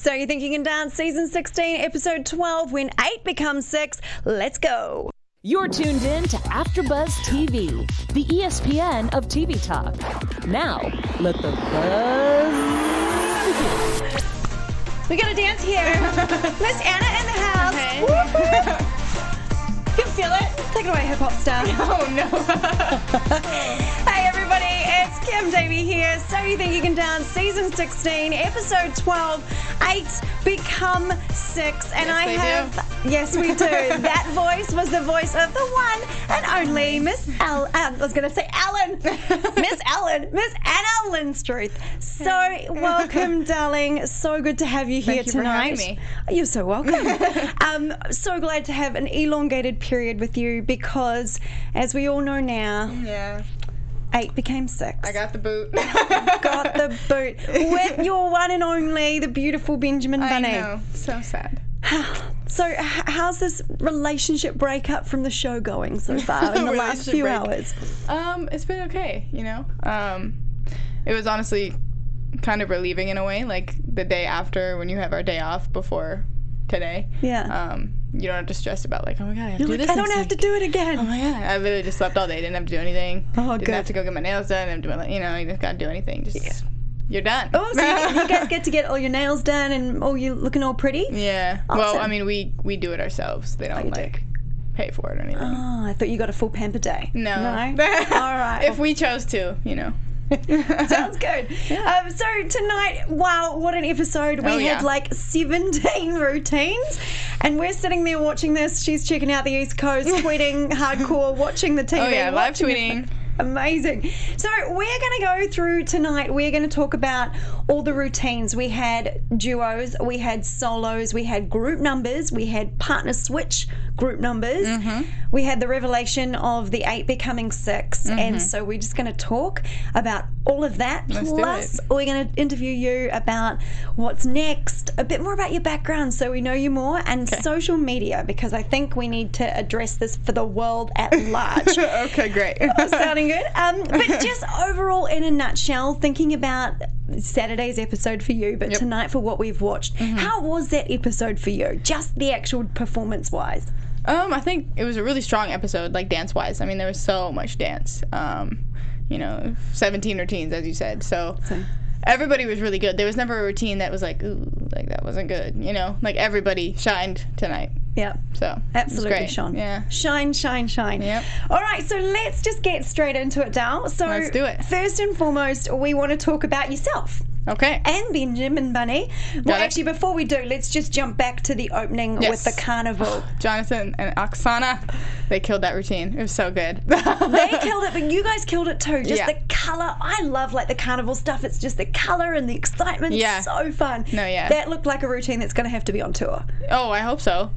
So You Think You Can Dance, Season 16, Episode 12, When 8 Becomes 6. Let's go. You're tuned in to AfterBuzz TV, the ESPN of TV talk. Now, let the buzz begin. We got a dance here. Miss Anna in the house. Okay. Woo-hoo. You can feel it. Take it away, hip-hop star. Oh, no. Hey, everybody. It's Kim Davey here. So You Think You Can Dance, Season 16, Episode 12, 8 Become 6. And yes, we do. That voice was the voice of the one and only Miss Ellen. I was going to say Ellen. Miss Anna Linstruth. So, welcome, darling. So good to have you here Thank you tonight. for having me. You're so welcome. So glad to have an elongated period with you because, as we all know now, Yeah. 8 became 6. I got the boot. Got the boot with your one and only, the beautiful Benjamin Bunny. I know. So sad. So, how's this relationship breakup from the show going so far in the last few hours? It's been okay, you know. It was honestly kind of relieving in a way, like the day after when you have our day off before today. Yeah. You don't have to stress about like, oh my god, I have to You're do like, this. I don't have to do it again. Oh my god, I literally just slept all day. Didn't have to do anything. Oh, Didn't good. have to go get my nails done. Didn't have to, you just gotta do anything. Just you're done. Oh, so you guys get to get all your nails done and you looking all pretty? Yeah. Awesome. Well, I mean, we do it ourselves. They don't pay for it or anything. Oh, I thought you got a full pamper day. No. All right. If we chose to, Sounds good. Yeah. So tonight, wow, what an episode. We had like 17 routines, and we're sitting there watching this. She's checking out the East Coast, tweeting hardcore, watching the TV. Oh yeah, live watching tweeting. Amazing. So we're going to go through tonight. We're going to talk about all the routines. We had duos, we had solos, we had group numbers, we had partner switch group numbers. Mm-hmm. We had the revelation of the 8 becoming 6. Mm-hmm. And so we're just going to talk about all of that. Let's Plus, do it. we're going to interview you about what's next, a bit more about your background so we know you more, and social media, because I think we need to address this for the world at large. Okay, great. Sounding good. But just overall, in a nutshell, thinking about Saturday's episode for you, but tonight for what we've watched. Mm-hmm. How was that episode for you? Just the actual performance-wise. I think it was a really strong episode, like dance-wise. I mean, there was so much dance. 17 routines, as you said. So everybody was really good. There was never a routine that was like, ooh, like that wasn't good. Like everybody shined tonight. Yeah. So absolutely shone. Yeah. Shine, shine, shine. Yep. All right, so let's just get straight into it, Dal. So let's do it. First and foremost, we want to talk about yourself. Okay. And Benjamin Bunny. Actually, before we do, let's just jump back to the opening with the carnival. Jonathan and Oksana, they killed that routine. It was so good. They killed it, but you guys killed it too. Just the colour. I love like the carnival stuff. It's just the colour and the excitement. Yeah. So fun. No, yeah. That looked like a routine that's going to have to be on tour. Oh, I hope so.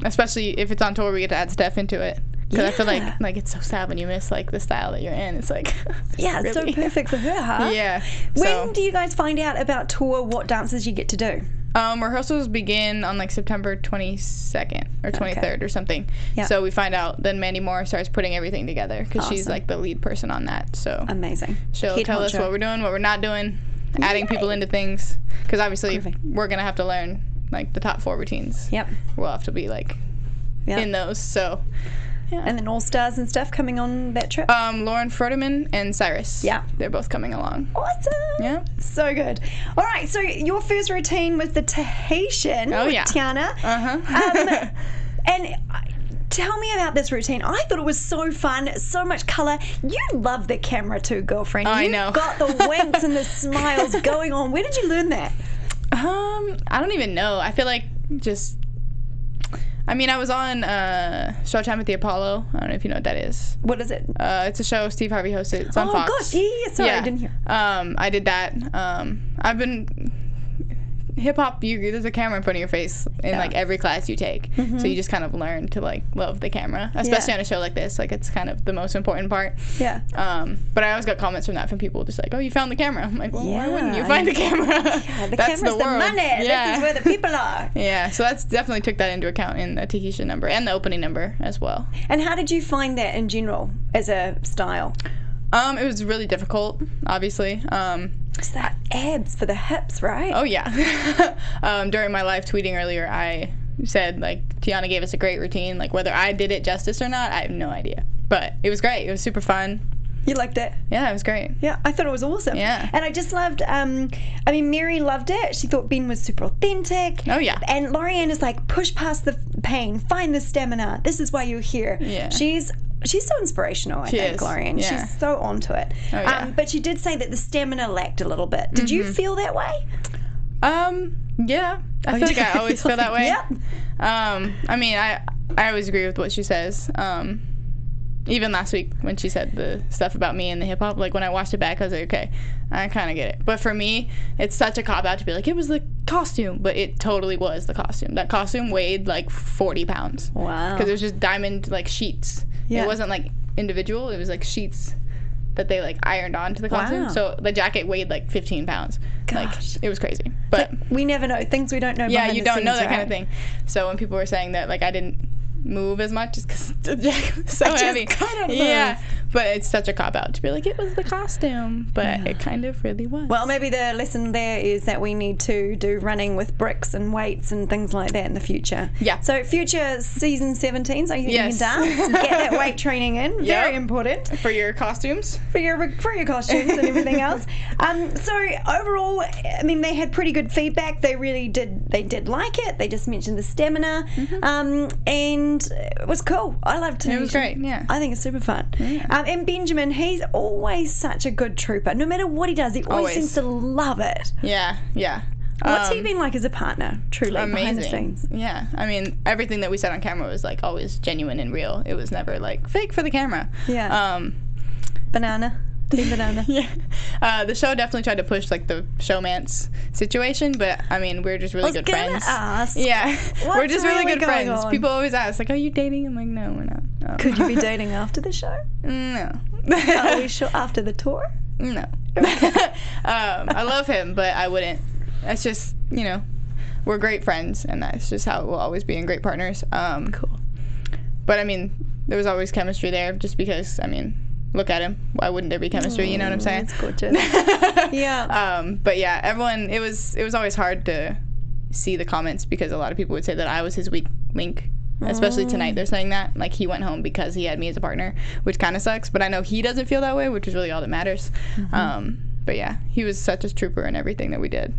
Especially if it's on tour, we get to add Steph into it. Because I feel like it's so sad when you miss like the style that you're in. It's like yeah, it's really? so perfect for her, huh? Yeah. When do you guys find out about tour? What dances you get to do? Rehearsals begin on like September 22nd or 23rd or something. Yeah. So we find out. Then Mandy Moore starts putting everything together because she's like the lead person on that. So amazing. She'll tell us what we're doing, what we're not doing, adding people into things. Because obviously we're gonna have to learn like the top 4 routines. Yep. We'll have to be like in those. So. Yeah. And then All Stars and stuff coming on that trip? Lauren Frodeman and Cyrus. Yeah. They're both coming along. Awesome. Yeah. So good. All right, so your first routine was the Tahitian with Tiana. Uh-huh. And tell me about this routine. I thought it was so fun, so much colour. You love the camera too, girlfriend. I know. You've got the winks and the smiles going on. Where did you learn that? I don't even know. I feel like I was on Showtime at the Apollo. I don't know if you know what that is. What is it? It's a show Steve Harvey hosted. It's on Fox. Oh, gosh. Yeah. Sorry, I didn't hear. I did that. I've been... Hip-hop, there's a camera in front of your face in like every class you take. Mm-hmm. So you just kind of learn to like love the camera, especially on a show like this. Like it's kind of the most important part. Yeah. But I always got comments from that from people just like, oh, you found the camera. I'm like, well, why wouldn't you find the camera? Yeah, the camera's the money. Yeah. This is where the people are. Yeah. So that's definitely took that into account in the Tahitian number and the opening number as well. And how did you find that in general as a style? It was really difficult, obviously. It's that abs for the hips, right? Oh, yeah. During my live tweeting earlier, I said, like, Tiana gave us a great routine. Like, whether I did it justice or not, I have no idea. But it was great. It was super fun. You liked it? Yeah, it was great. Yeah, I thought it was awesome. Yeah. And I just loved, Mary loved it. She thought Ben was super authentic. Oh, yeah. And Lorianne is like, push past the pain, find the stamina. This is why you're here. Yeah. She's so inspirational, I think, Lorianne. Yeah. She's so onto it. Oh, yeah. But she did say that the stamina lacked a little bit. Did you feel that way? Yeah. I feel like I always feel that way. Yep. I always agree with what she says. Even last week when she said the stuff about me and the hip hop, like when I watched it back, I was like, okay, I kind of get it. But for me, it's such a cop out to be like, it was the costume, but it totally was the costume. That costume weighed like 40 pounds. Wow. Because it was just diamond like sheets. Yeah. It wasn't like individual. It was like sheets that they like ironed onto the costume. Wow. So the jacket weighed like 15 pounds. Gosh. Like it was crazy. But we never know things we don't know. yeah, behind you the don't know scenes, that kind right? of thing. So when people were saying that like I didn't move as much just because the jacket was so heavy. Yeah, but it's such a cop out to be like it was the costume, but it kind of really was. Well, maybe the lesson there is that we need to do running with bricks and weights and things like that in the future. Yeah. So future season 17, so you think Yes. you can dance, get that weight training in. Yep. Very important For your costumes. for your costumes and everything else. So overall, I mean, they had pretty good feedback. They really did. They did like it. They just mentioned the stamina, and it was cool. I loved it. It was great. Yeah. I think it's super fun. Yeah. And Benjamin, he's always such a good trooper. No matter what he does, he always seems to love it. Yeah. What's he been like as a partner, truly, behind the scenes? Yeah. I mean, everything that we said on camera was like always genuine and real. It was never like fake for the camera. Yeah. Banana. Team Banana. Yeah. The show definitely tried to push like the showmance situation, but I mean, we're just really good friends. Ask, Yeah. We're just really good going friends. on? People always ask, like, are you dating? I'm like, no, we're not. Could you be dating after the show? No. Are we sure after the tour? No. I love him, but I wouldn't. That's just, we're great friends, and that's just how we'll always be, and great partners. Cool. But, I mean, there was always chemistry there just because, I mean, look at him. Why wouldn't there be chemistry? You know what I'm saying? That's gorgeous. Yeah. But, yeah, everyone, it was always hard to see the comments because a lot of people would say that I was his weak link. Especially tonight, they're saying that. Like, he went home because he had me as a partner, which kind of sucks. But I know he doesn't feel that way, which is really all that matters. But, yeah, he was such a trooper in everything that we did.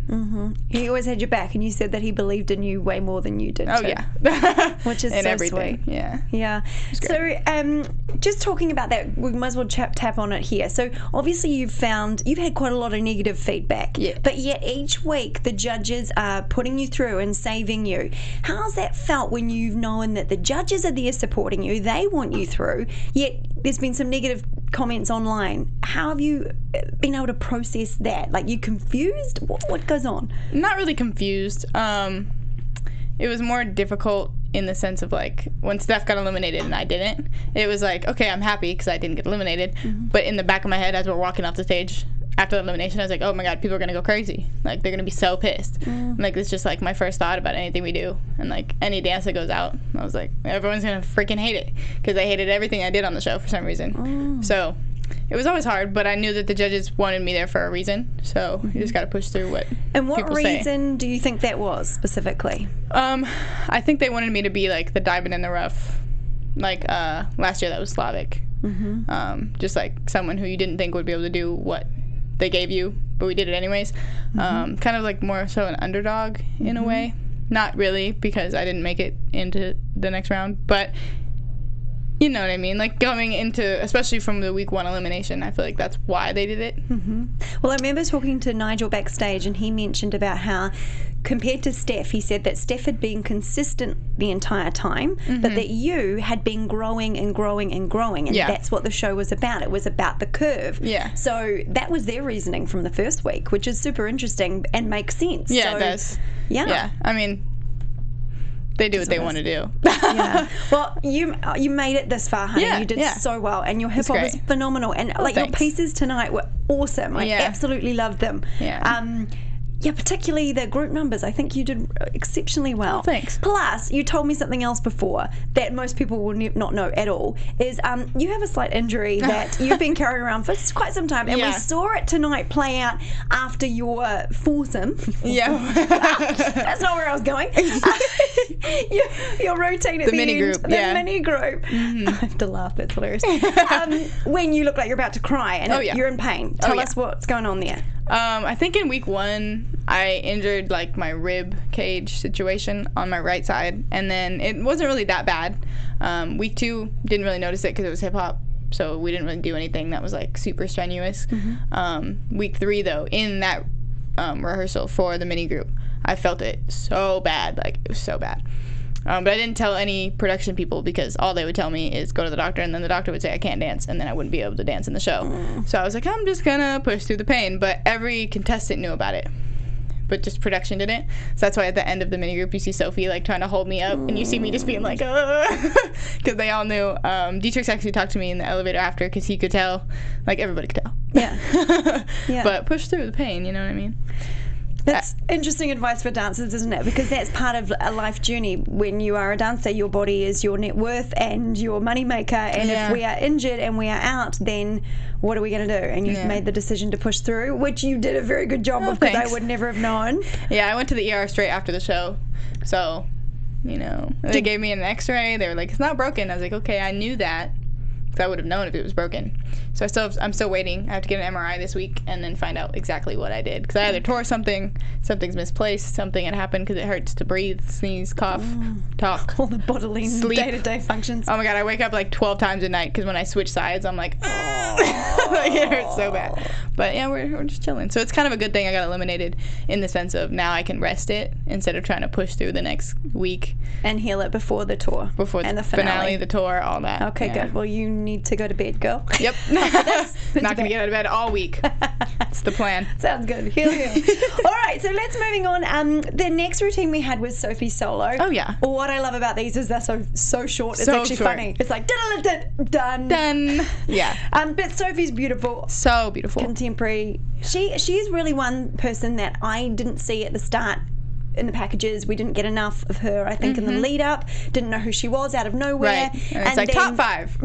He always had your back, and you said that he believed in you way more than you did, Oh, too. yeah. Which is in so everything. sweet. Yeah. Yeah. So, just talking about that, we might as well tap on it here. So, obviously, you've had quite a lot of negative feedback. Yeah. But yet, each week, the judges are putting you through and saving you. How's that felt when you've known that the judges are there supporting you, they want you through, yet there's been some negative comments online? How have you been able to process that? Like, you confused? What goes on? Not really confused. It was more difficult in the sense of, like, when Steph got eliminated and I didn't, it was like, okay, I'm happy because I didn't get eliminated. But in the back of my head, as we're walking off the stage after the elimination, I was like, oh my God, people are going to go crazy. Like, they're going to be so pissed. Like, it's just, like, my first thought about anything we do. And, like, any dance that goes out, I was like, everyone's going to freaking hate it because they hated everything I did on the show for some reason. So it was always hard, but I knew that the judges wanted me there for a reason. So you just got to push through what And what people say. reason do you think that was, specifically? I think they wanted me to be, like, the diamond in the rough. Like, last year that was Slavic. Just, like, someone who you didn't think would be able to do what they gave you, but we did it anyways. Kind of like more so an underdog in a way. Not really, because I didn't make it into the next round, but you know what I mean? Like, going into, especially from the week 1 elimination, I feel like that's why they did it. Well, I remember talking to Nigel backstage, and he mentioned about how, compared to Steph, he said that Steph had been consistent the entire time, but that you had been growing and growing and growing, and that's what the show was about. It was about the curve. Yeah. So that was their reasoning from the first week, which is super interesting and makes sense. Yeah, so, it does. Yeah. I mean, they do what they want to do. Yeah. Well, you made it this far, honey. Yeah, you did yeah. so well, and your hip hop was great. phenomenal. And like your thanks. pieces tonight were awesome. I absolutely loved them. Yeah. particularly the group numbers. I think you did exceptionally well. Oh, thanks. Plus, you told me something else before that most people will not know at all, is you have a slight injury that you've been carrying around for quite some time, and we saw it tonight play out after your foursome. Yeah. That's not where I was going. Your routine at the mini end. Group. The mini group. I have to laugh, that's hilarious. When you look like you're about to cry and you're in pain. Tell us what's going on there. I think in week 1, I injured like my rib cage situation on my right side, and then it wasn't really that bad. Week 2, didn't really notice it because it was hip hop, so we didn't really do anything that was like super strenuous. Week 3 though, in that rehearsal for the mini group, I felt it so bad, like it was so bad. But I didn't tell any production people because all they would tell me is go to the doctor, and then the doctor would say I can't dance, and then I wouldn't be able to dance in the show. So I was like, I'm just gonna push through the pain. But every contestant knew about it, but just production didn't. So that's why at the end of the mini group you see Sophie like trying to hold me up, and you see me just being like, because they all knew. Dietrich actually talked to me in the elevator after because he could tell, like everybody could tell. Yeah. But push through the pain, you know what I mean? That's interesting advice for dancers, isn't it? Because that's part of a life journey. When you are a dancer, your body is your net worth and your money maker. And if we are injured and we are out, then what are we going to do? And you've made the decision to push through, which you did a very good job of, because I would never have known. Yeah, I went to the ER straight after the show. So, you know, they gave me an x-ray. They were like, it's not broken. I was like, okay, I knew that, because I would have known if it was broken. So I'm still waiting. I have to get an MRI this week and then find out exactly what I did. Because I either tore something's misplaced, something had happened because it hurts to breathe, sneeze, cough, talk. All the bodily day-to-day functions. Oh my God, I wake up like 12 times a night because when I switch sides, I'm like, like it hurts so bad. But yeah, we're just chilling. So it's kind of a good thing I got eliminated in the sense of now I can rest it instead of trying to push through the next week. And heal it before the tour. And the finale, the tour, all that. Okay, good. Well, you need to go to bed, girl. Yep. Not going to get out of bed all week. That's the plan. Sounds good. Heal. All right, so let's moving on. The next routine we had was Sophie's solo. Oh, yeah. What I love about these is they're so short. It's actually funny. It's like, done. Yeah. But Sophie's beautiful. So beautiful. Contemporary. She is really one person that I didn't see at the start. In the packages, we didn't get enough of her, I think, in the lead up. Didn't know who she was out of nowhere. Right. And it's like then, top 5.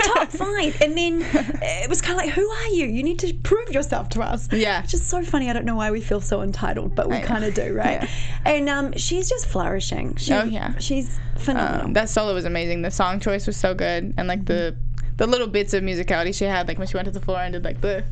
Top 5. And then it was kind of like, who are you? You need to prove yourself to us. Yeah. Which is so funny. I don't know why we feel so entitled, but we kind of do, right? Yeah. And she's just flourishing. She's phenomenal. That solo was amazing. The song choice was so good. And like the little bits of musicality she had, like when she went to the floor and did like the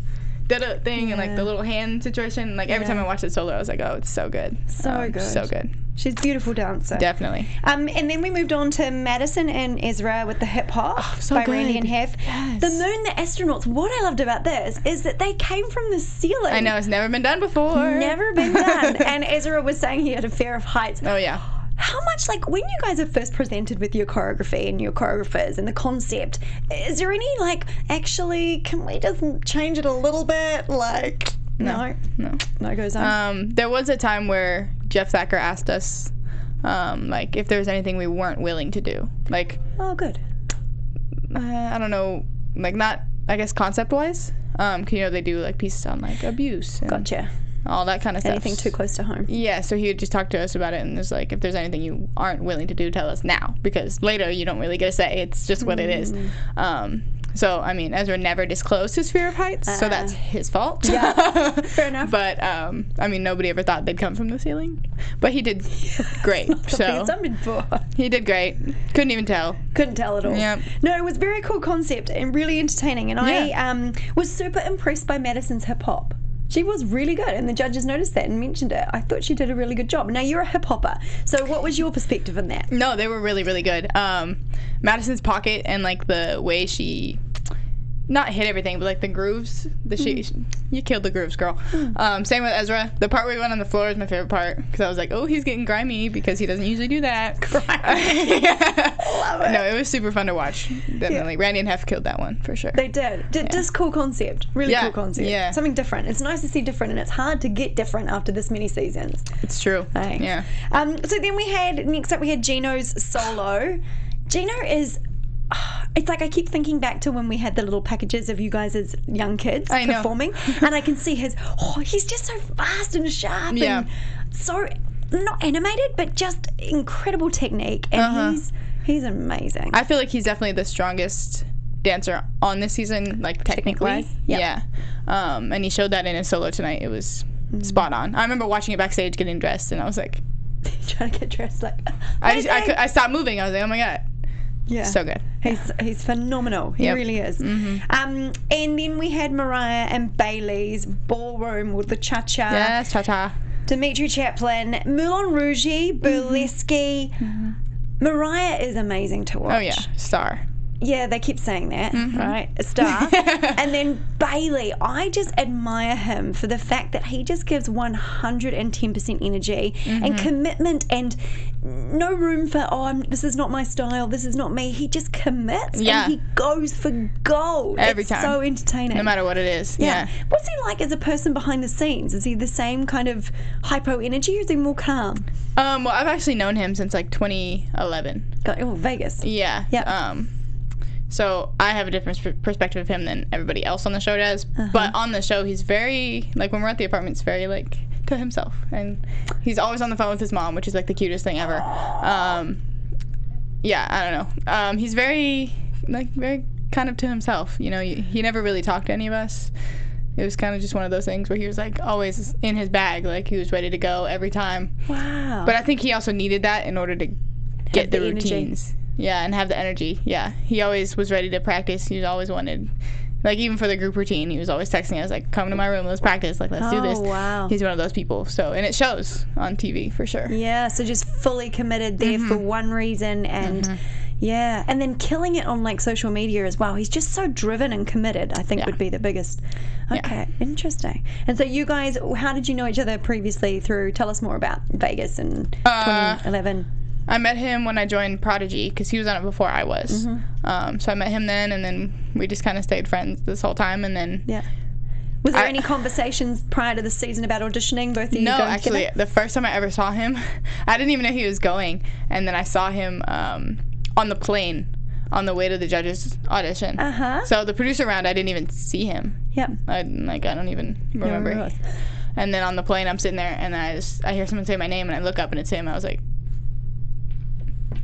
da-da thing and like the little hand situation, like every time I watched it solo I was like, oh, it's so good. So good. She's a beautiful dancer. Definitely. And then we moved on to Madison and Ezra with the hip hop by Randy and Hef. Yes. The Moon, the Astronauts. What I loved about this is that they came from the ceiling. I know, it's never been done before. Never been done. And Ezra was saying he had a fear of heights. Oh yeah. How much, like, when you guys are first presented with your choreography and your choreographers and the concept, is there any, like, actually, can we just change it a little bit? Like, no goes on. There was a time where Jeff Thacker asked us, like, if there was anything we weren't willing to do. Like, oh, good. I don't know, like, not, I guess, concept-wise. Cause, you know, they do, like, pieces on, like, abuse. And gotcha. All that kind of stuff. Anything too close to home. Yeah, so he would just talk to us about it and was like, if there's anything you aren't willing to do, tell us now. Because later you don't really get a say. It's just what it is. So, I mean, Ezra never disclosed his fear of heights, so that's his fault. Yeah, fair enough. But, I mean, nobody ever thought they'd come from the ceiling. But he did great. He did great. Couldn't even tell. Couldn't tell at all. Yep. No, it was a very cool concept and really entertaining. And I was super impressed by Madison's hip-hop. She was really good, and the judges noticed that and mentioned it. I thought she did a really good job. Now, you're a hip-hopper, so what was your perspective in that? No, they were really, really good. Madison's pocket and, like, the way she... not hit everything, but like the grooves, you killed the grooves, girl. Same with Ezra. The part where he went on the floor is my favorite part because I was like, oh, he's getting grimy because he doesn't usually do that. Love it. No, it was super fun to watch. Definitely. Yeah. Randy and Hef killed that one for sure. They did. Just cool concept. Really cool concept. Yeah. Something different. It's nice to see different, and it's hard to get different after this many seasons. It's true. Thanks. Yeah. So then next up we had Gino's solo. Gino is... it's like I keep thinking back to when we had the little packages of you guys as young kids performing, and I can see he's just so fast and sharp and so not animated, but just incredible technique, and he's amazing. I feel like he's definitely the strongest dancer on this season, like technically. Yeah. And he showed that in his solo tonight. It was spot on. I remember watching it backstage getting dressed, and I was like, trying to get dressed like I stopped moving. I was like, oh my god. Yeah. So good. He's phenomenal. He really is. And then we had Mariah and Bailey's ballroom with the cha-cha. Yes, cha-cha. Dimitri Chaplin, Moulin Rouge, Burlesque. Mariah is amazing to watch. Oh yeah, star. Yeah, they keep saying that, right? A star. And then Bailey, I just admire him for the fact that he just gives 110% energy and commitment, and no room for, this is not my style, this is not me. He just commits and he goes for gold. Every it's time. So entertaining. No matter what it is. Yeah. What's he like as a person behind the scenes? Is he the same kind of hypo energy, or is he more calm? Well, I've actually known him since like 2011. Vegas. Yeah. So I have a different perspective of him than everybody else on the show does. But on the show, he's very, like, when we're at the apartment, it's very, like, to himself. And he's always on the phone with his mom, which is, like, the cutest thing ever. Yeah, I don't know. He's very, like, very kind of to himself. You know, he never really talked to any of us. It was kind of just one of those things where he was, like, always in his bag. Like, he was ready to go every time. Wow. But I think he also needed that in order to get the routines. Yeah, and have the energy. Yeah, he always was ready to practice. He always wanted, like, even for the group routine, he was always texting us, like, come to my room, let's practice, like, let's do this. Wow. He's one of those people. So, and it shows on TV for sure. Yeah, so just fully committed there for one reason, and yeah, and then killing it on, like, social media as well. He's just so driven and committed, I think would be the biggest. Okay, interesting. And so you guys, how did you know each other previously through, tell us more about Vegas in 2011. I met him when I joined Prodigy, because he was on it before I was. So I met him then, and then we just kind of stayed friends this whole time, and then... Yeah. Was there any conversations prior to the season about auditioning, both of you? No, actually, the first time I ever saw him, I didn't even know he was going, and then I saw him on the plane on the way to the judges' audition. So the producer round, I didn't even see him. I don't even remember. And then on the plane, I'm sitting there, and I hear someone say my name, and I look up, and it's him. I was like,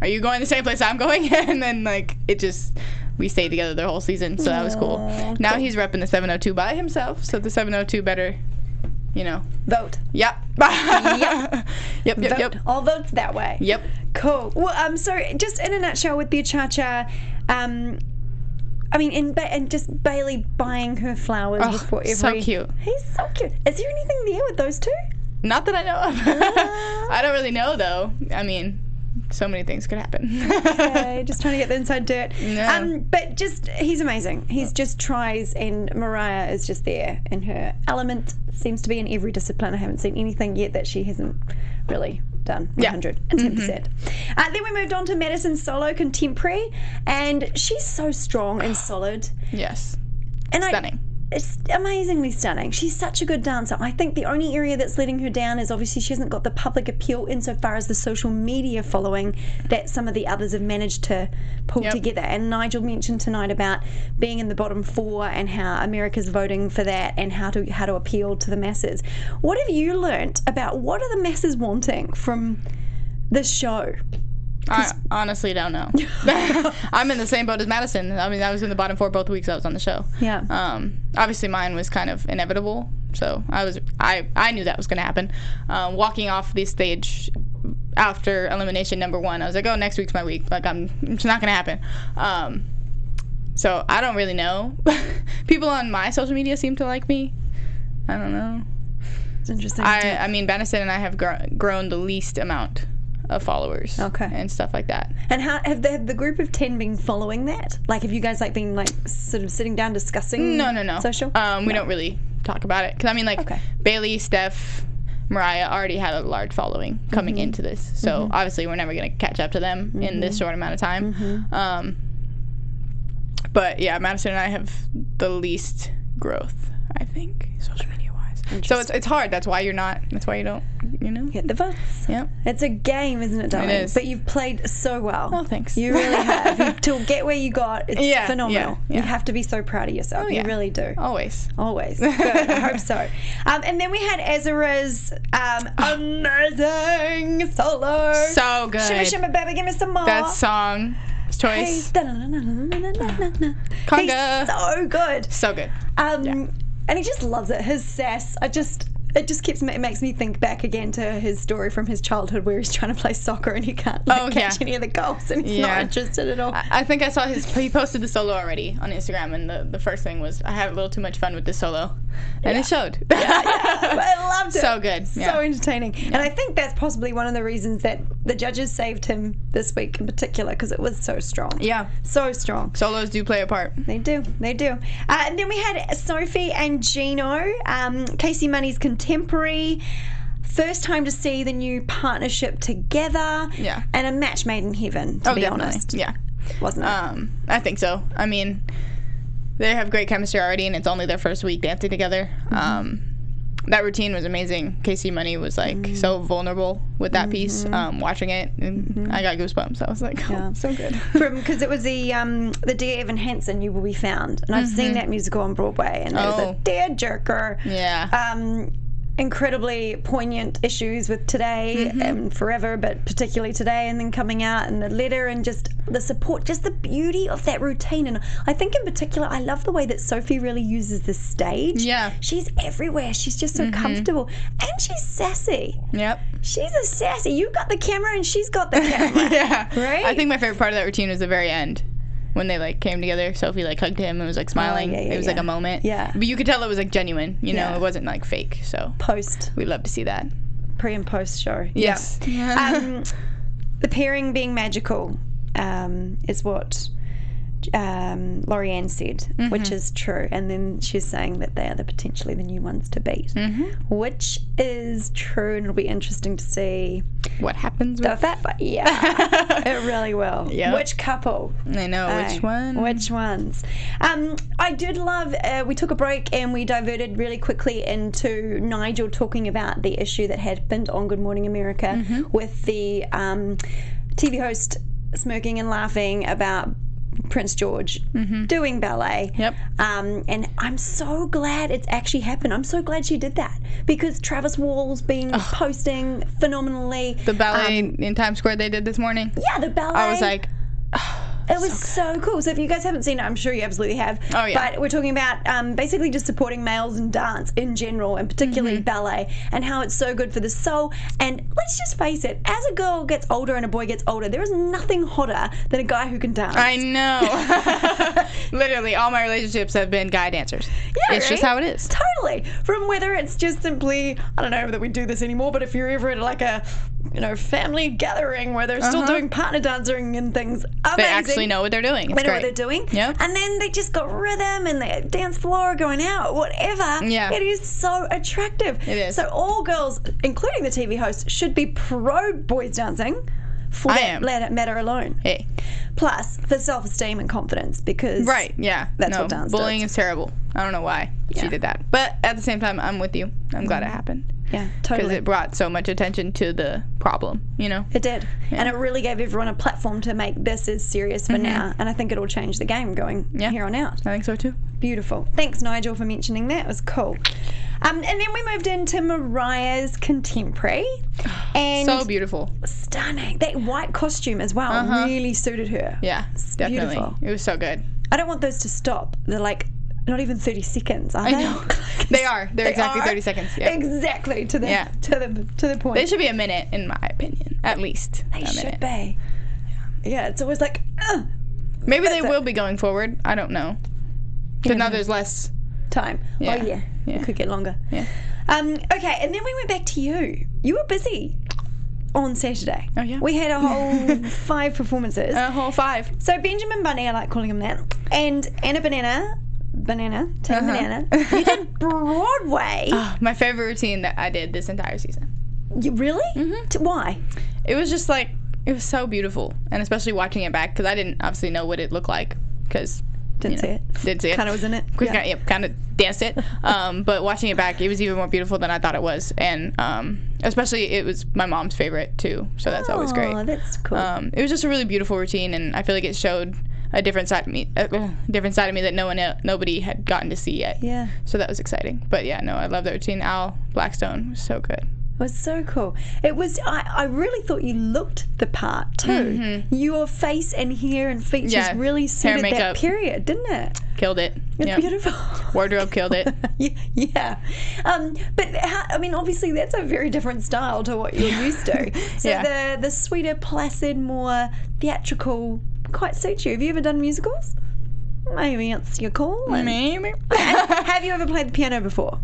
are you going the same place I'm going? And then, like, we stayed together the whole season, so that was cool. Now he's repping the 702 by himself, so the 702 better, you know. Vote. Yep. Yep. All votes that way. Yep. Cool. Well, so just in a nutshell with the cha-cha, I mean, and just Bailey buying her flowers before every... so cute. He's so cute. Is there anything there with those two? Not that I know of. I don't really know, though. I mean... so many things could happen. Okay, just trying to get the inside dirt. But just, he's amazing. He's just tries, and Mariah is just there, and her element seems to be in every discipline. I haven't seen anything yet that she hasn't really done 110%. Then we moved on to Madison's solo contemporary, and she's so strong and solid. Yes. And stunning. It's amazingly stunning. She's such a good dancer. I think the only area that's letting her down is obviously she hasn't got the public appeal insofar as the social media following that some of the others have managed to pull together. And Nigel mentioned tonight about being in the bottom 4 and how America's voting for that and how to appeal to the masses. What have you learnt about what are the masses wanting from this show? I honestly don't know. I'm in the same boat as Madison. I mean, I was in the bottom 4 both weeks I was on the show. Yeah. Obviously, mine was kind of inevitable, so I knew that was going to happen. Walking off the stage after elimination number 1, I was like, oh, next week's my week. Like, it's not going to happen. So I don't really know. People on my social media seem to like me. I don't know. It's interesting. I mean, Madison and I have grown the least amount of followers and stuff like that. And how have the group of 10 been following that? Like, have you guys like been like sort of sitting down discussing social? We don't really talk about it because I mean, like, Bailey, Steph, Mariah already had a large following coming into this, so obviously we're never going to catch up to them in this short amount of time. But yeah, Madison and I have the least growth, I think, social media wise. So it's hard. That's why you don't, get the votes. Yep. It's a game, isn't it, darling? It is. But you've played so well. Oh, thanks. You really have. To get where you got, it's phenomenal. Yeah. You have to be so proud of yourself. Oh, yeah. You really do. Always. Good. I hope so. And then we had Ezra's amazing solo. So good. Shimmy, shimmy, baby, give me some more. That song. Choice. Conga. He's so good. So good. And he just loves it. His sass. It just makes me think back again to his story from his childhood where he's trying to play soccer and he can't catch any of the goals and he's not interested at all. I think I saw he posted the solo already on Instagram, and the first thing was, I had a little too much fun with this solo. And it showed. But I loved it. So good. So entertaining. And I think that's possibly one of the reasons that the judges saved him this week in particular, because it was so strong. Yeah. So strong. Solos do play a part. They do. And then we had Sophie and Gino, Casey Money's contemporary. First time to see the new partnership together. Yeah. And a match made in heaven, to be honest. Yeah. Wasn't it? I think so. I mean, they have great chemistry already, and it's only their first week dancing together. That routine was amazing. Casey Money was so vulnerable with that piece. Watching it, and I got goosebumps. I was like, so good. Because it was the Dear Evan Hansen, You Will Be Found, and I've seen that musical on Broadway, and it was a tearjerker. Yeah. Incredibly poignant issues with today and forever, but particularly today, and then coming out and the letter and just the support, just the beauty of that routine. And I think in particular, I love the way that Sophie really uses the stage. Yeah. She's everywhere. She's just so comfortable. And she's sassy. Yep. She's a sassy. You got the camera and she's got the camera. Yeah. Right? I think my favorite part of that routine was the very end. When they came together, Sophie hugged him and was smiling. It was a moment. Yeah. But you could tell it was genuine. It wasn't fake. So post. We'd love to see that. Pre and post show. Yes. Yeah. The pairing being magical is what Lorianne said, which is true. And then she's saying that they are potentially the new ones to beat, which is true, and it'll be interesting to see what happens with that. But it really will. Yep. Which couple? I know. Which one? Which ones? I did love, we took a break and we diverted really quickly into Nigel talking about the issue that happened on Good Morning America with the TV host smirking and laughing about Prince George doing ballet. Yep. And I'm so glad it's actually happened. I'm so glad she did that, because Travis Wall's been posting phenomenally. The ballet in Times Square they did this morning. Yeah, the ballet. I was like, it was so cool. So if you guys haven't seen it, I'm sure you absolutely have. Oh, yeah. But we're talking about basically just supporting males in dance in general, and particularly ballet, and how it's so good for the soul. And let's just face it, as a girl gets older and a boy gets older, there is nothing hotter than a guy who can dance. I know. Literally, all my relationships have been guy dancers. Yeah, it's just how it is. Totally. From whether it's just simply, I don't know that we do this anymore, but if you're ever at a family gathering where they're still doing partner dancing and things, amazing. They actually know what they're doing. It's they know great. what they're doing. Yep. And then they just got rhythm and the dance floor going out, whatever. Yeah. It is so attractive. It is. So all girls, including the TV host, should be pro boys dancing for that matter alone. Hey. Plus, for self-esteem and confidence, because that's what dance bullying does. is terrible. I don't know why she did that. But at the same time, I'm with you. I'm glad it happened. Yeah, totally. Because it brought so much attention to the problem, It did. Yeah. And it really gave everyone a platform to make this as serious for now. And I think it'll change the game going here on out. I think so too. Beautiful. Thanks, Nigel, for mentioning that. It was cool. And then we moved into Mariah's contemporary. And so beautiful. Stunning. That white costume as well really suited her. Yeah, it's definitely. Beautiful. It was so good. I don't want those to stop. They're not even 30 seconds, are they? I know. They are. They're exactly 30 seconds. Yep. Exactly to the point. They should be a minute, in my opinion, at least. They should be. Yeah, it's always like. Maybe they will be going forward. I don't know. Because now there's less time. Yeah. Oh yeah. It could get longer. Yeah. Okay, and then we went back to you. You were busy on Saturday. Oh yeah. We had a whole 5 performances. A whole 5. So Benjamin Bunny, I like calling him that, and Anna Team Banana. You did Broadway. My favorite routine that I did this entire season. You really? Why? It was just it was so beautiful, and especially watching it back, because I didn't obviously know what it looked like, because Didn't see it. Did see it. Kind of was in it. Kind of danced it. But watching it back, it was even more beautiful than I thought it was. And especially, it was my mom's favorite, too. So that's always great. Oh, that's cool. It was just a really beautiful routine, and I feel like it showed a different side of me that nobody had gotten to see yet. Yeah. So that was exciting. But yeah, no, I love that routine. Al Blackstone was so good. It was so cool. It was. I really thought you looked the part too. Mm-hmm. Your face and hair and features really suited that period, didn't it? Killed it. It's beautiful. Wardrobe killed it. Yeah. But obviously that's a very different style to what you're used to. So the sweeter, placid, more theatrical quite suits you. Have you ever done musicals? Maybe it's your call. Maybe. Have you ever played the piano before?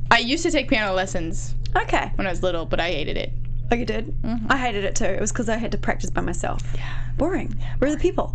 I used to take piano lessons. Okay. When I was little, but I hated it. Oh, you did? Mm-hmm. I hated it too. It was because I had to practice by myself. Yeah. Boring. Where are the people?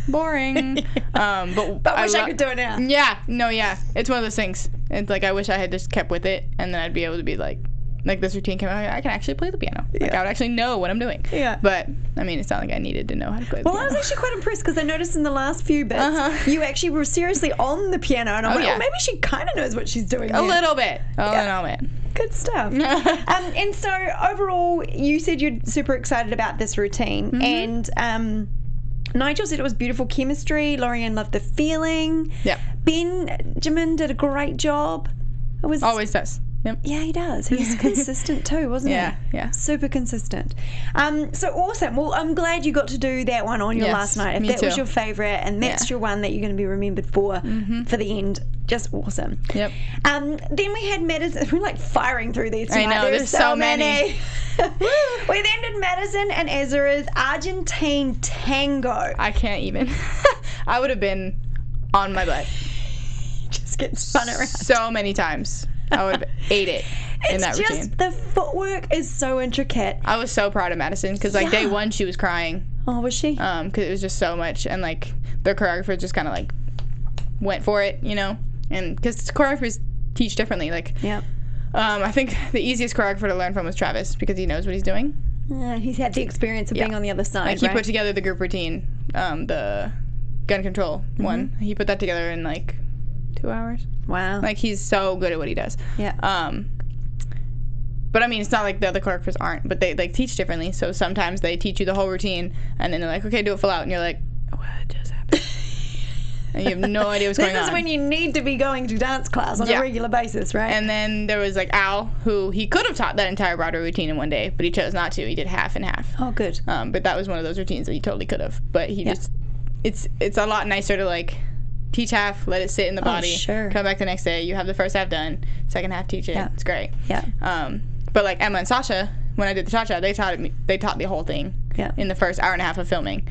Boring. But I wish I could do it now. Yeah. No, yeah. It's one of those things. It's like I wish I had just kept with it, and then I'd be able to be like this routine came out, I can actually play the piano. Like, I would actually know what I'm doing. Yeah. But, I mean, it's not like I needed to know how to play the piano. Well, I was actually quite impressed because I noticed in the last few bits, you actually were seriously on the piano, and I'm like, maybe she kind of knows what she's doing A little bit. A little bit. Good stuff. And so, overall, you said you're super excited about this routine, and Nigel said it was beautiful chemistry. Lorianne loved the feeling. Yeah. Benjamin did a great job. It was always does. Yep. Yeah, he does. He's consistent too, wasn't he? Yeah. Super consistent. So awesome. Well, I'm glad you got to do that one on your last night. If that was your favourite and that's your one that you're going to be remembered for the end, just awesome. Yep. Then we had Madison. We're like firing through these tonight. I know, there's so many. We then did Madison and Ezra's Argentine tango. I can't even. I would have been on my butt. Just get spun around. So many times. I would have ate it in that routine. It's just the footwork is so intricate. I was so proud of Madison because day one she was crying. Oh, was she? Because it was just so much, and like their choreographer just kind of like went for it, and because choreographers teach differently. Like, I think the easiest choreographer to learn from was Travis because he knows what he's doing. He's had the experience of being on the other side. Like he put together the group routine, the gun control one. He put that together in like 2 hours. Wow. Like, he's so good at what he does. Yeah. But, I mean, it's not like the other choreographers aren't, but they, like, teach differently. So sometimes they teach you the whole routine, and then they're like, okay, do it full out. And you're like, what just happened? And you have no idea what's going on. This is when you need to be going to dance class on a regular basis, right? And then there was, like, Al, who he could have taught that entire Broadway routine in one day, but he chose not to. He did half and half. Oh, good. But that was one of those routines that he totally could have. But he just, it's a lot nicer to, like, teach half, let it sit in the body, come back the next day, you have the first half done, second half teach it. It's great. But like Emma and Sasha, when I did the cha-cha, they taught the whole thing in the first hour and a half of filming.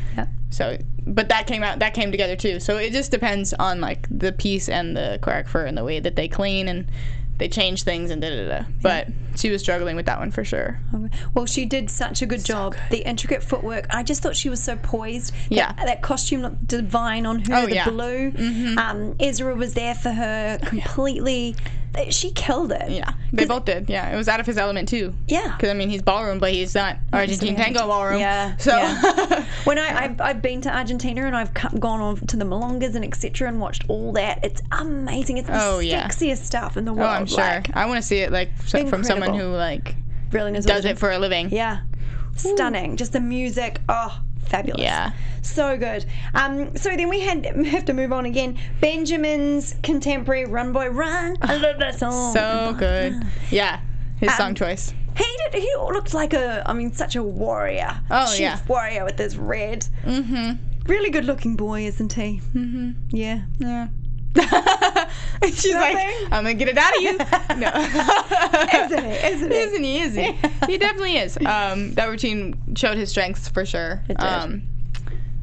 So, but that came together too. So it just depends on like the piece and the choreographer and the way that they clean and they change things and da-da-da. But she was struggling with that one for sure. Well, she did such a good job. Good. The intricate footwork. I just thought she was so poised. That costume looked divine on her, the blue. Ezra was there for her completely. She killed it. Yeah, they both did. Yeah, it was out of his element too. Yeah. Because, I mean, he's ballroom, but he's not Argentine tango ballroom. Yeah. So when I've been to Argentina and I've gone on to the Milongas and etc. and watched all that, it's amazing. It's the sexiest stuff in the world. Oh, I'm sure. Like, I want to see it like from someone who like really knows does it for a living. Yeah. Stunning. Just the music. Oh, fabulous. Yeah. So good. So then we have to move on again. Benjamin's contemporary Run Boy Run. I love that song. So good. Yeah. His song choice. He looked like such a warrior. Oh, Chief warrior with his red. Really good looking boy, isn't he? Yeah. Yeah. She's like, I'm gonna get it out of you. No. Isn't he? He definitely is. That routine showed his strengths for sure. It did.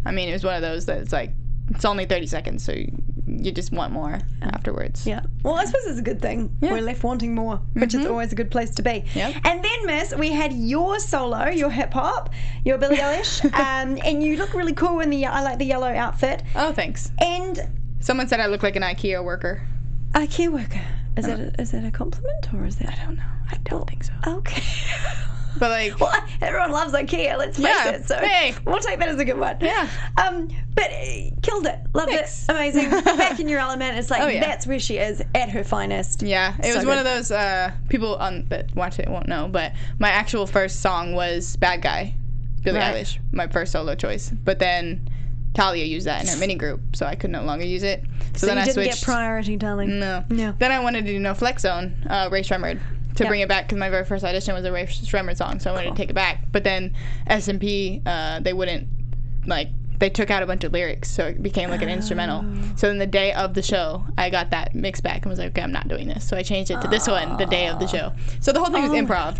I mean, it was one of those that it's like, it's only 30 seconds, so you just want more afterwards. Yeah. Well, I suppose it's a good thing. Yeah. We're left wanting more, which is always a good place to be. Yep. And then, Miss, we had your solo, your hip hop, your Billie Eilish, and you look really cool in I like the yellow outfit. Oh, thanks. And someone said I look like an IKEA worker. IKEA worker? Is that a compliment or is that? I don't know. I don't think so. Okay. But like, well, everyone loves IKEA. Let's face it. So we'll take that as a good one. Yeah. But killed it. Loved it. Amazing. Back in your element. It's like that's where she is at her finest. Yeah. It was one of those people that watch it won't know, but my actual first song was "Bad Guy," Billie Eilish, my first solo choice. But then Talia used that in her mini group, so I could no longer use it. So then you I didn't switched. Get priority, darling. No. Then I wanted to do No Flex Zone, Ray Shremmerd, to bring it back because my very first audition was a Ray Shremmerd song, so I wanted to take it back. But then S&P, they wouldn't, like, they took out a bunch of lyrics, so it became like an instrumental. So then the day of the show, I got that mix back and was like, okay, I'm not doing this. So I changed it to this one the day of the show. So the whole thing was improv.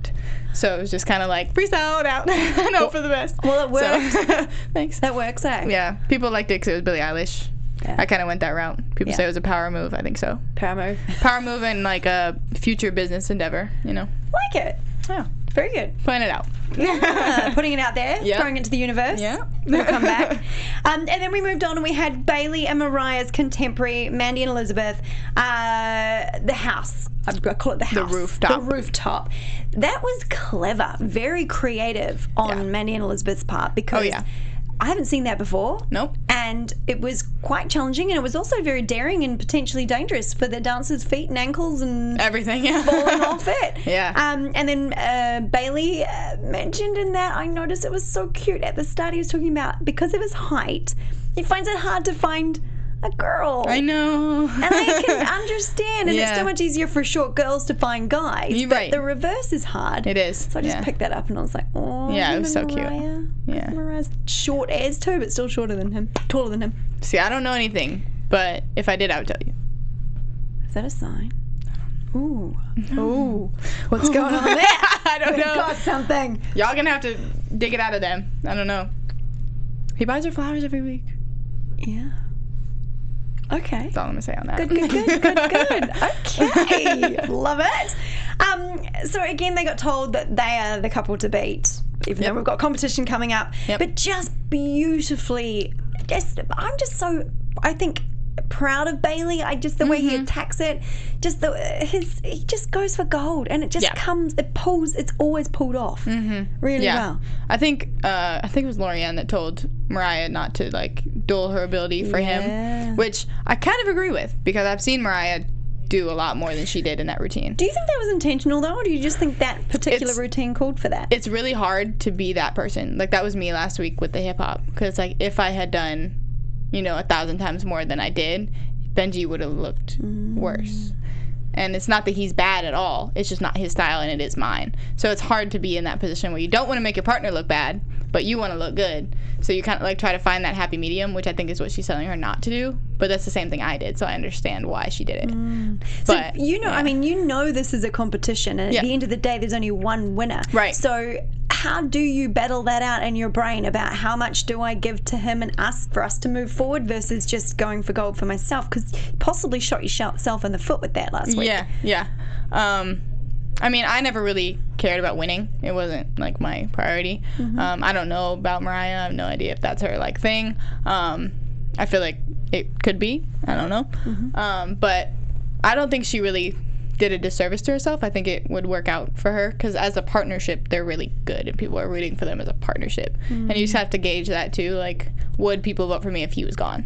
So it was just kind of like, freestyle it out and hope for the best. Well, it worked. So, thanks. That works, eh? Yeah. People liked it because it was Billie Eilish. Yeah. I kind of went that route. People say it was a power move. I think so. Power move. Power move and like a future business endeavor, you know? Like it. Yeah. Very good. Putting it out. Yeah. Putting it out there. Yep. Throwing it to the universe. Yeah. We'll come back. And then we moved on and we had Bailey and Mariah's contemporary, Mandy and Elizabeth, The House. I call it The House. The Rooftop. The Rooftop. That was clever. Very creative on Mandy and Elizabeth's part because I haven't seen that before. Nope. And it was quite challenging, and it was also very daring and potentially dangerous for the dancers' feet and ankles and everything, falling off it. Yeah. And then Bailey mentioned in that, I noticed it was so cute at the start. He was talking about because of his height, he finds it hard to find a girl. I know. And I can understand, and it's so much easier for short girls to find guys. You're but right. the reverse is hard. It is. So I just picked that up and I was like, oh, yeah, it was so cute. Yeah. Mariah's short as too, but still shorter than him. Taller than him. See, I don't know anything, but if I did, I would tell you. Is that a sign? Ooh. Ooh. What's going on there? I don't know. Got something. Y'all gonna have to dig it out of them. I don't know. He buys her flowers every week. Yeah. Okay. That's all I'm gonna say on that. Good. Okay. Love it. So again, they got told that they are the couple to beat, even though we've got competition coming up. But just beautifully, I'm just so, I think, proud of Bailey. The way he attacks it, he just goes for gold, and it just it's always pulled off really well. I think it was Lorianne that told Mariah not to like duel her ability for him, which I kind of agree with because I've seen Mariah do a lot more than she did in that routine. Do you think that was intentional though, or do you just think that particular routine called for that? It's really hard to be that person. Like that was me last week with the hip hop, because like if I had done 1,000 times more than I did, Benji would have looked worse. And it's not that he's bad at all. It's just not his style, and it is mine. So it's hard to be in that position where you don't want to make your partner look bad, but you want to look good. So you kind of like try to find that happy medium, which I think is what she's telling her not to do. But that's the same thing I did, so I understand why she did it. But so I mean, this is a competition, and at the end of the day, there's only one winner. Right. So how do you battle that out in your brain about how much do I give to him and us for us to move forward versus just going for gold for myself? Because you possibly shot yourself in the foot with that last week. Yeah. I mean, I never really cared about winning. It wasn't like my priority. I don't know about Mariah. I have no idea if that's her like thing. I feel like it could be. I don't know. But I don't think she really did a disservice to herself. I think it would work out for her because as a partnership, they're really good and people are rooting for them as a partnership. And you just have to gauge that too. Like, would people vote for me if he was gone?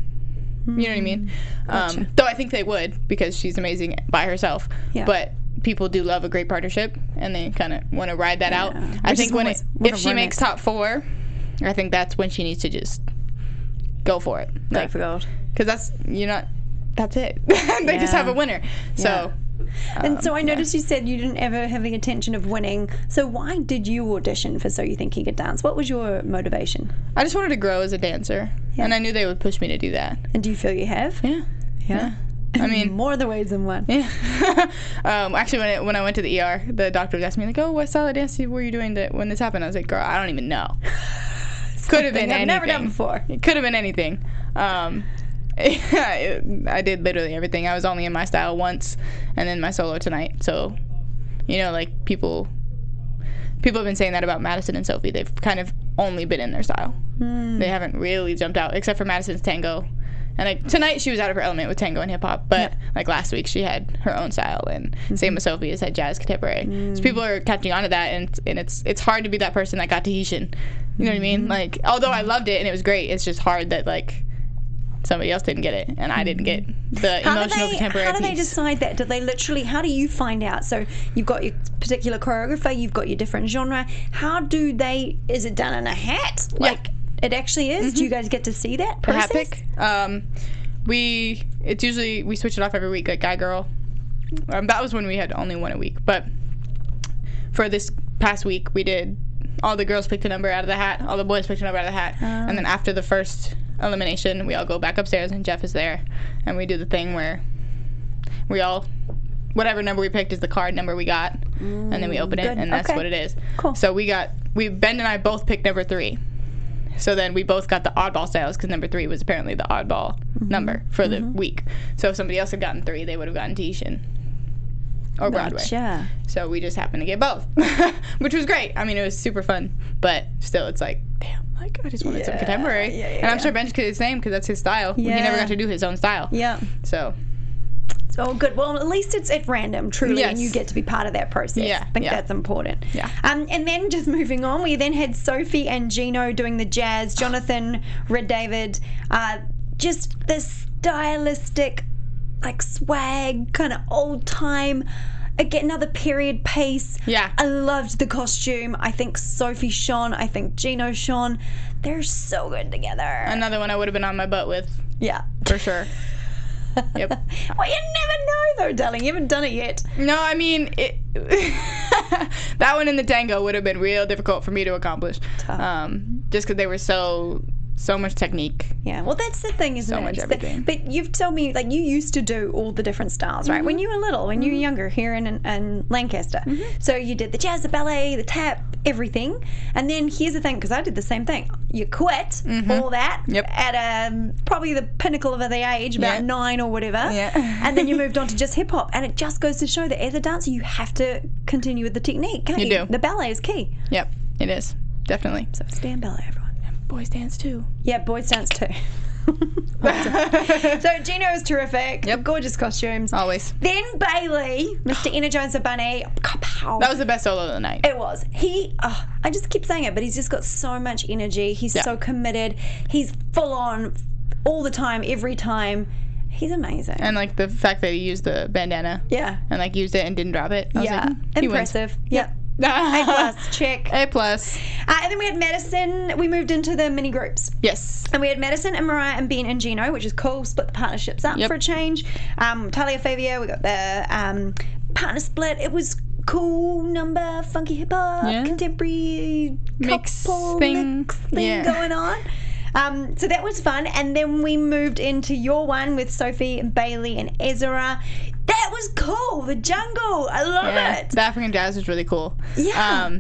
You know what I mean? Gotcha. Though I think they would because she's amazing by herself. Yeah. But people do love a great partnership and they kind of want to ride that out. I think if she makes top 4, I think that's when she needs to just go for it. Go for gold. Because that's it. They just have a winner. So. And so I noticed you said you didn't ever have the intention of winning. So why did you audition for So You Think You Could Dance? What was your motivation? I just wanted to grow as a dancer. And I knew they would push me to do that. And do you feel you have? Yeah. I mean, more the ways than one. Yeah. Actually, when I went to the ER, the doctor was asking me like, "Oh, what style of dance were you doing when this happened?" I was like, "Girl, I don't even know. Could have been anything. I've never done before. It could have been anything." I did literally everything. I was only in my style once, and then my solo tonight. So, like people have been saying that about Madison and Sophie. They've kind of only been in their style. They haven't really jumped out, except for Madison's tango. And tonight she was out of her element with tango and hip hop, but like last week she had her own style, and same with Sophie has had jazz contemporary. So people are catching on to that, and it's hard to be that person that got Tahitian. You know what I mean? Like, although I loved it and it was great, it's just hard that like somebody else didn't get it and I didn't get the emotional contemporary How do they piece. decide that? Do they literally, how do you find out? So you've got your particular choreographer, you've got your different genre. How do they, is it done in a hat? Like it actually is? Do you guys get to see that process? The hat pick. It's usually, we switch it off every week, like guy, girl. That was when we had only one a week. But for this past week, we did, all the girls picked a number out of the hat, all the boys picked a number out of the hat. And then after the first elimination, we all go back upstairs and Jeff is there. And we do the thing where we all, whatever number we picked is the card number we got. And then we open it, and that's what it is. Cool. So Ben and I both picked number 3. So then we both got the oddball styles because number 3 was apparently the oddball number for the week. So if somebody else had gotten 3, they would have gotten Tahitian or Broadway. Gotcha. So we just happened to get both, which was great. I mean, it was super fun, but still, it's like, damn, like I just wanted some contemporary. And I'm sure Ben's the same because that's his style. He never got to do his own style. Yeah. So. Oh, good. Well, at least it's at random, truly, and you get to be part of that process. Yeah, I think that's important. Yeah. And then just moving on, we then had Sophie and Gino doing the jazz, Jonathan, Red David, just this stylistic, like swag, kind of old time, again, another period piece. Yeah. I loved the costume. I think Sophie shone. I think Gino shone. They're so good together. Another one I would have been on my butt with. Yeah. For sure. Yep. Well, you never know, though, darling. You haven't done it yet. No, I mean, that one in the tango would have been real difficult for me to accomplish. Tough. Just because they were so much technique. Yeah, well, that's the thing, isn't it? So much everything. But you've told me, like, you used to do all the different styles, right? When you were little, when you were younger here in Lancaster. So you did the jazz, the ballet, the tap, everything. And then here's the thing, because I did the same thing. You quit all that at probably the pinnacle of the age, about 9 or whatever. Yeah. And then you moved on to just hip hop. And it just goes to show that as a dancer, you have to continue with the technique, can't you? You do. The ballet is key. Yep, it is. Definitely. So stand ballet, everyone. Boys dance too. Yeah, boys dance too. So Gino is terrific. Yep. Gorgeous costumes. Always. Then Bailey, Mr. Energize the Bunny. That was the best solo of the night. It was. I just keep saying it, but he's just got so much energy. He's so committed. He's full on all the time, every time. He's amazing. And like the fact that he used the bandana. Yeah. And like used it and didn't drop it. I was like, impressive. Yep. A+, check. A+. And then we had Madison. We moved into the mini groups. Yes. And we had Madison and Mariah and Ben and Gino, which is cool. Split the partnerships up for a change. Talia Favia, we got the partner split. It was cool number, funky hip hop, contemporary mix couple thing going on. So that was fun. And then we moved into your one with Sophie, Bailey, and Ezra. That was cool. The jungle. I love it. The African jazz was really cool. Yeah.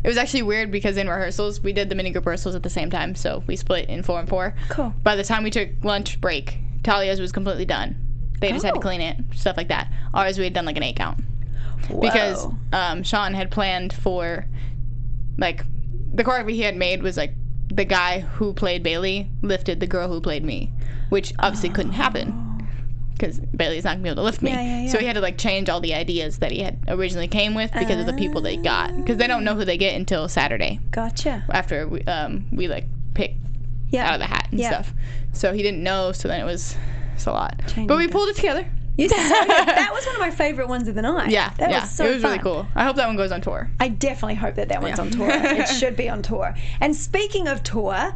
It was actually weird because in rehearsals, we did the mini group rehearsals at the same time, so we split in 4 and 4. Cool. By the time we took lunch break, Talia's was completely done. They just had to clean it, stuff like that. Ours, we had done like an 8 count. Whoa. Because Sean had planned for, like, the choreography he had made was like the guy who played Bailey lifted the girl who played me, which obviously couldn't happen because Bailey's not gonna be able to lift me. Yeah. So he had to like change all the ideas that he had originally came with because of the people they got, because they don't know who they get until Saturday. Gotcha. After we like pick out of the hat and stuff. So he didn't know. So then it's a lot. But we pulled it together. You did so good. That was one of my favorite ones of the night. Yeah, that was so it was fun. really cool. I hope that one goes on tour. I definitely hope that one's on tour. It should be on tour. And speaking of tour,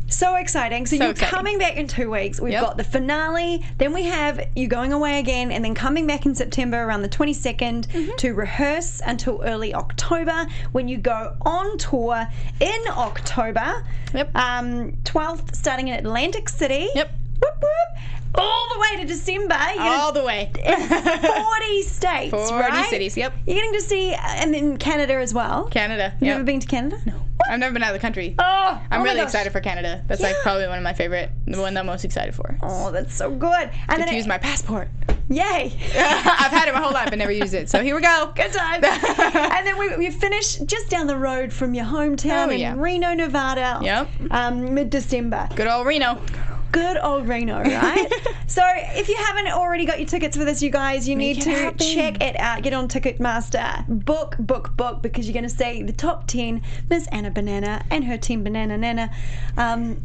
so exciting. So you're coming back in 2 weeks. We've got the finale. Then we have you going away again and then coming back in September around the 22nd to rehearse until early October when you go on tour in October. 12th starting in Atlantic City. Yep. Whoop, whoop. All the way to December. All the way. 40 states, 40 right? cities, yep. You're getting to see, and then Canada as well. Canada, You've never been to Canada? No. I've never been out of the country. I'm really excited for Canada. That's like probably one of my favorite, the one that I'm most excited for. Oh, that's so good. And then to use my passport. Yay. I've had it my whole life and never used it. So here we go. Good times. And then we finish just down the road from your hometown in Reno, Nevada. Yep. Mid-December. Good old Reno. Good old Reno, right? So if you haven't already got your tickets for this, you guys, you need to check it out. Get on Ticketmaster. Book, because you're going to see the top 10, Miss Anna Banana and her team Banana Nana,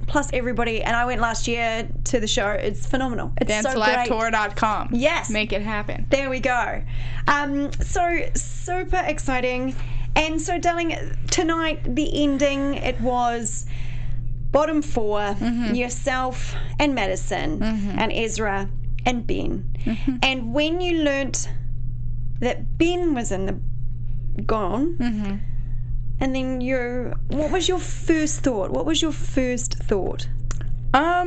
plus everybody. And I went last year to the show. It's phenomenal. It's so great. DanceLiveTour.com. Yes. Make it happen. There we go. So super exciting. And so, darling, tonight, the ending, it was bottom 4, yourself and Madison and Ezra and Ben. And when you learnt that Ben was gone, and then what was your first thought? I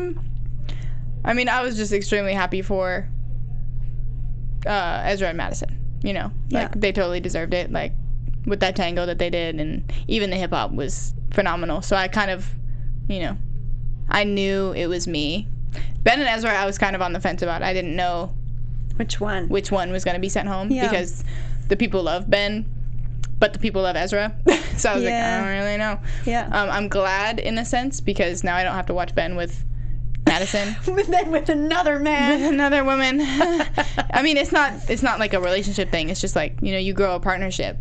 mean, I was just extremely happy for Ezra and Madison, you know? Like, they totally deserved it, like, with that tango that they did, and even the hip-hop was phenomenal. So I kind of, you know, I knew it was me. Ben and Ezra, I was kind of on the fence about. I didn't know which one was going to be sent home, because the people love Ben, but the people love Ezra. So I was like, I don't really know. I'm glad in a sense, because now I don't have to watch Ben with Madison. with another man. With another woman. I mean, it's not like a relationship thing. It's just like, you know, you grow a partnership,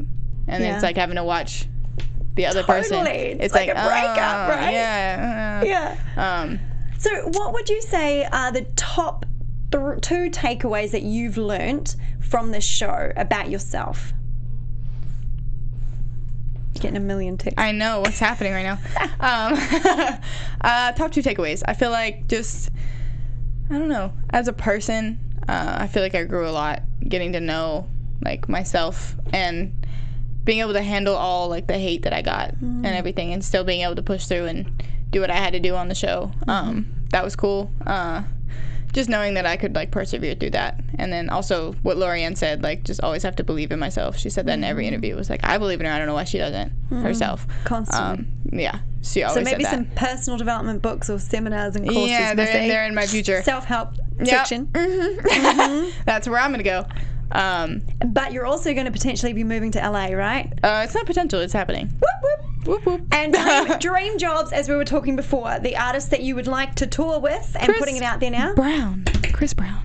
and then it's like having to watch the other person. It's like a breakup, right? Yeah. So what would you say are the top 2 takeaways that you've learnt from this show about yourself? Getting a million texts. I know what's happening right now. Top 2 takeaways. I feel like just, I don't know, as a person, I feel like I grew a lot getting to know like myself and being able to handle all like the hate that I got and everything, and still being able to push through and do what I had to do on the show. That was cool. Just knowing that I could like persevere through that. And then also what Lorianne said, like, just always have to believe in myself. She said that in every interview. It was like, I believe in her. I don't know why she doesn't herself. Constantly. Yeah. She always said that. So maybe some personal development books or seminars and courses. Yeah, they're in my future. Self-help section. That's where I'm going to go. But you're also going to potentially be moving to LA, right? It's not potential. It's happening. Whoop, whoop. Whoop, whoop. And dream jobs, as we were talking before, the artist that you would like to tour with, and putting it out there now. Chris Brown.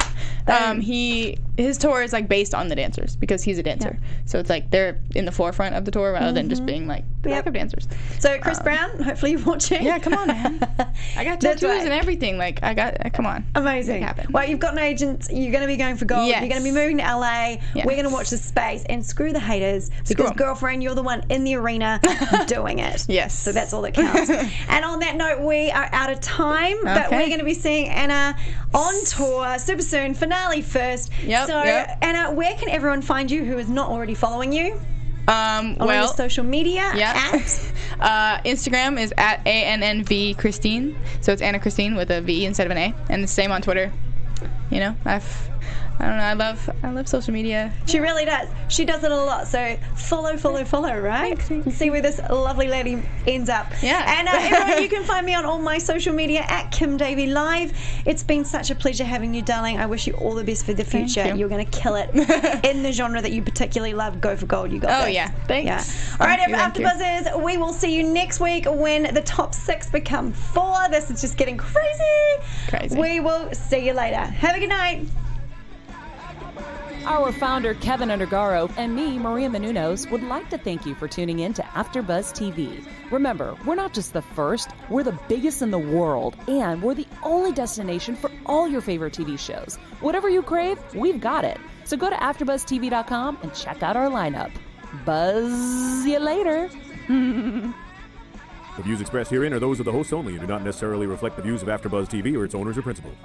His tour is like based on the dancers, because he's a dancer. So it's like they're in the forefront of the tour rather than just being like backup dancers. So Chris Brown, hopefully you're watching. Yeah, come on, man. I got tattoos and everything. Like come on. Amazing. Well, you've got an agent. You're going to be going for gold. Yes. You're going to be moving to LA. Yes. We're going to watch the space, and screw the haters, because girlfriend, you're the one in the arena doing it. Yes. So that's all that counts. And on that note, we are out of time, but we're going to be seeing Anna on tour super soon. Finale first. So Anna, where can everyone find you who is not already following you? On your social media Instagram is at ANNV Christine. So it's Anna Christine with a V instead of an A. And the same on Twitter. You know, I don't know. I love social media. She really does. She does it a lot. So follow, right? Thanks. And see where this lovely lady ends up. Yeah. And everyone, you can find me on all my social media at Kim Davey Live. It's been such a pleasure having you, darling. I wish you all the best for the future. Thank you. You're going to kill it in the genre that you particularly love. Go for gold. You got this. Oh yeah. Thanks. Yeah. All right, AfterBuzzers. We will see you next week when the top 6 become 4. This is just getting crazy. We will see you later. Have a good night. Our founder, Kevin Undergaro, and me, Maria Menounos, would like to thank you for tuning in to AfterBuzz TV. Remember, we're not just the first, we're the biggest in the world, and we're the only destination for all your favorite TV shows. Whatever you crave, we've got it. So go to AfterBuzzTV.com and check out our lineup. Buzz you later. The views expressed herein are those of the hosts only and do not necessarily reflect the views of AfterBuzz TV or its owners or principals.